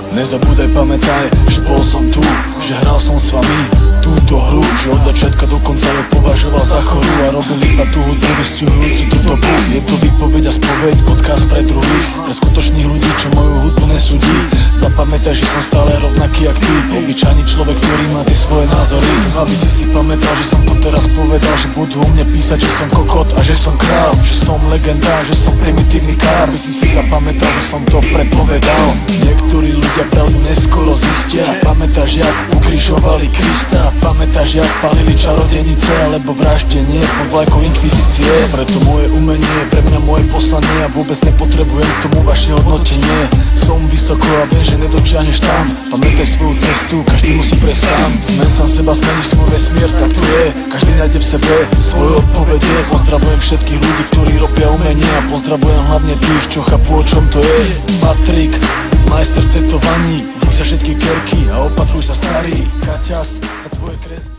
Nezabúdaj, pamätaj, že bol som tu, že hral som s vami túto hru, že od začiatka do konca ju považoval za chorú a robil iba tú hudbu vystihujúcu tú dobu. Je to výpoveď a spoveď, odkaz pre druhých, pre skutočných ľudí, čo moju hudbu nesúdi. Zapamätaj, že som stále rovnaký jak ty, obyčajný človek, ktorý má tie svoje názory. Aby si pamätal, že som to teraz povedal, že budú o mne písať, že som kokot a že som král, že som legenda, že som primitívny kár. Aby si zapamätal, že som to predpovedal. Niektorí ľudia pravdu neskoro zistia. Pamätáš, jak ukrižovali Krista? Pamätáš, jak palili čarodenice alebo vraždenie pod vlajkou inkvizície? Preto moje umenie je pre mňa moje poslanie a vôbec nepotrebujem k tomu vaše hodnotenie. Som vysoko a viem, že nedočiahneš tam. Pamätaj svoju cestu, každý musí prejsť sám. Zmen sám seba, zmeníš svoj vesmír, tak to je. Každý nájde v sebe svoje odpovede. Pozdravujem všetkých ľudí, ktorí robia umenie a pozdravujem hlavne tých, čo chápu, o čom to je. Patrik, majster v tetovaní, buď za všetky kerky a opatruj sa starý. Kaťas za tvoje kresby.